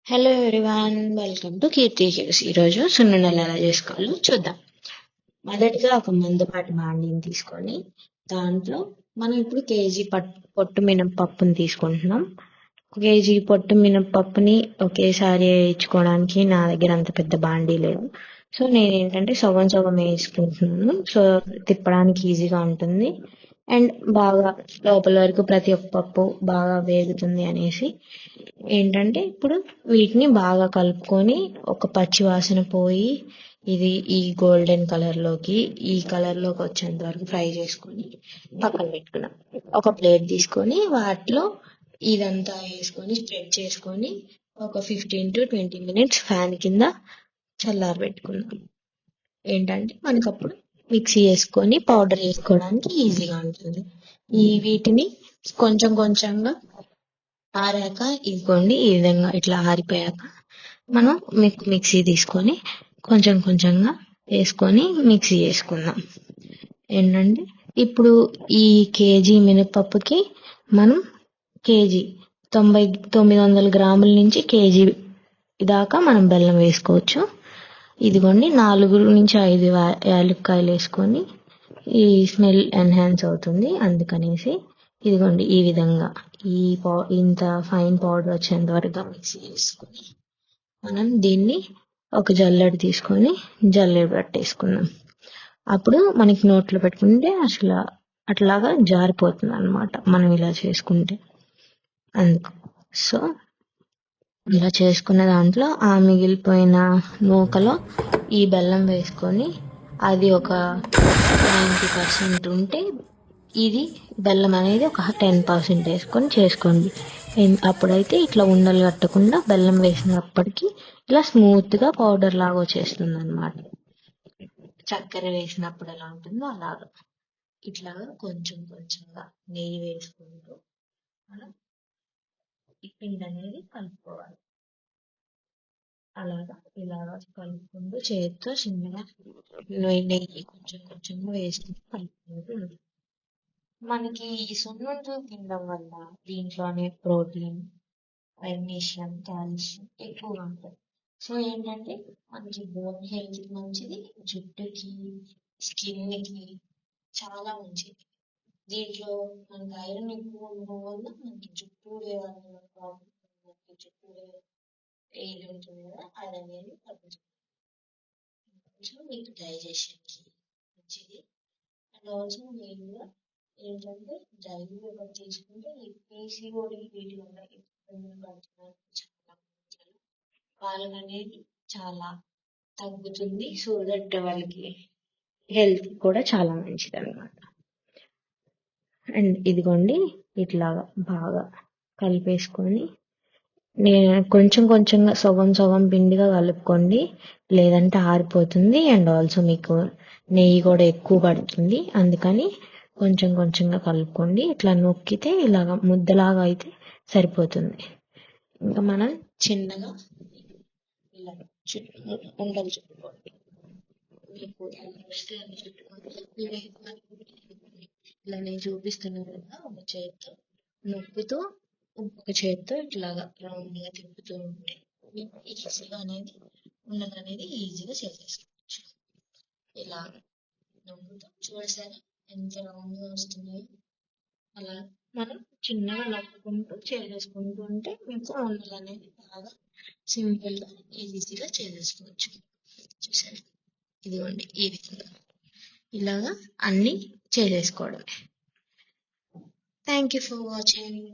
Hello everyone, welcome to Keerthi hills. ఈరోజు సున్నుండలు ఎలా చేసుకోవాలో చూద్దాం. మొదటిగా ఒక మందపాటి బాండీని తీసుకొని దాంట్లో మనం ఇప్పుడు కేజీ పొట్టు మినపప్పుని తీసుకుంటున్నాం. కేజీ పొట్టు మినపప్పుని ఒకేసారి వేయించుకోవడానికి నా దగ్గర అంత పెద్ద బాండీ లేదు. సో నేనేంటంటే సగం సగం వేసుకుంటున్నాను. సో తిప్పడానికి ఈజీగా ఉంటుంది అండ్ బాగా లోపల వరకు ప్రతి ఒక్క పప్పు బాగా వేగుతుంది అనేసి ఏంటంటే ఇప్పుడు వీటిని బాగా కలుపుకొని ఒక పచ్చి వాసన పోయి ఇది ఈ గోల్డెన్ కలర్లోకి వచ్చేంత వరకు ఫ్రై చేసుకొని పక్కన పెట్టుకున్నాం. ఒక ప్లేట్ తీసుకొని వాటిలో ఇదంతా వేసుకొని స్ప్రెడ్ చేసుకొని ఒక 15 to 20 minutes ఫ్యాన్ కింద చల్లారబెట్టుకున్నాం. ఏంటంటే మనకు అప్పుడు మిక్సీ వేసుకొని పౌడర్ వేసుకోవడానికి ఈజీగా ఉంటుంది. వీటిని కొంచెం కొంచెంగా ఆరాక ఇదిగోండి ఈ విధంగా ఇట్లా ఆరిపోయాక మనం మిక్సీ తీసుకొని కొంచెం కొంచెంగా వేసుకొని మిక్సీ చేసుకుందాం. ఏంటంటే ఇప్పుడు ఈ కేజీ మినపప్పుకి మనం కేజీ 900 గ్రాముల నుంచి కేజీ దాకా మనం బెల్లం వేసుకోవచ్చు. ఇదిగోండి 4 నుంచి 5 యాలక్కాయలు వేసుకొని ఈ స్మెల్ ఎన్హాన్స్ అవుతుంది, అందుకనేసి ఇదిగోండి ఈ విధంగా ఇంత ఫైన్ పౌడర్ వచ్చేంత వరకు మిక్సీ చేసుకొని మనం దీన్ని ఒక జల్లెడ తీసుకొని జల్లెడ పట్టేసుకున్నాం. అప్పుడు మనకి నోట్లో పెట్టుకుంటే అసలు అట్లాగా జారిపోతుంది అనమాట మనం ఇలా చేసుకుంటే. అందుకు సో ఇలా చేసుకున్న దాంట్లో ఆ మిగిలిపోయిన నూకలో ఈ బెల్లం వేసుకొని అది ఒక 90% ఉంటే ఇది బెల్లం అనేది ఒక 10% వేసుకొని చేసుకోండి. అప్పుడైతే ఇట్లా ఉండలు కట్టకుండా బెల్లం వేసినప్పటికీ ఇలా స్మూత్గా పౌడర్ లాగా వచ్చేస్తుంది అనమాట. చక్కెర వేసినప్పుడు ఎలా ఉంటుందో అలాగా ఇట్లాగా కొంచెం కొంచెంగా నెయ్యి వేసుకుంటూ మనం ఈ పిండి అనేది కలుపుకోవాలి. ఇలాగా కలుపుకుంటూ చేతితో చిన్నగా నెయ్యి కొంచెం కొంచెంగా వేసుకుంటూ కలుపుకుంటూ ఉంటుంది. మనకి ఈ సున్నుండలు తినడం వల్ల దీంట్లోనే ప్రోటీన్, మెగ్నీషియం, కాల్షియం ఎక్కువగా ఉంటుంది. సో ఏంటంటే మనకి బోన్ హెల్త్ మంచిది, జుట్టుకి, స్కిన్కి చాలా మంచిది. దీంట్లో మనకి ఐరన్ ఎక్కువ ఉండడం వల్ల మనకి జుట్టు ఏది ఉంటుంది కదా అది అనేది తగ్గుతుంది. కొంచెం మీకు డైజెషన్కి మంచిది. అండ్ ఆల్సో మెయిన్గా ఏంటంటే డైలీ ఒకటి తీసుకుంటే ఈ పీసీఓడి వీటి వల్ల ఇబ్బందులు పడుతున్నారు చాలా మంది, వాళ్ళకి అనేది చాలా తగ్గుతుంది. సో దట్ వాళ్ళకి హెల్త్ కూడా చాలా మంచిది అనమాట. అండ్ ఇదిగోండి ఇట్లాగా బాగా కలిపేసుకొని కొంచెం కొంచెంగా సగం సగం పిండిగా కలుపుకోండి, లేదంటే ఆరిపోతుంది. అండ్ ఆల్సో మీకు నెయ్యి కూడా ఎక్కువ పడుతుంది, అందుకని కొంచెం కొంచెంగా కలుపుకోండి. ఇట్లా నొక్కితే ఇలాగ ముద్దలాగా అయితే సరిపోతుంది. ఇంకా మనం చిన్నగా ఇలా ఉండలు చుట్టుకోండి. మీకు వస్తే అన్ని చుట్టుకోండి. ఇలా నేను చూపిస్తున్నాను కదా, ఒక చేతితో నొక్కుతూ ఇంకొక చేతితో ఇట్లాగా రౌండ్గా తిప్పుతూ ఉంటే మీకు ఈజీగా అనేది ఉండలు అనేది ఈజీగా చేసేసుకోవచ్చు. ఇలా నొక్కుతూ చూసారా ఎంత రౌండ్గా వస్తున్నాయో. అలా మనం చిన్నగా నొక్కుంటూ చేసేసుకుంటూ ఉంటే మీకు ఉండలు అనేది బాగా సింపుల్గా ఈజీగా చేసేసుకోవచ్చు. చూసారా, ఇదిగోండి ఈ విధంగా ఇలాగా అన్ని చేసేసుకోవడమే. Thank you for watching.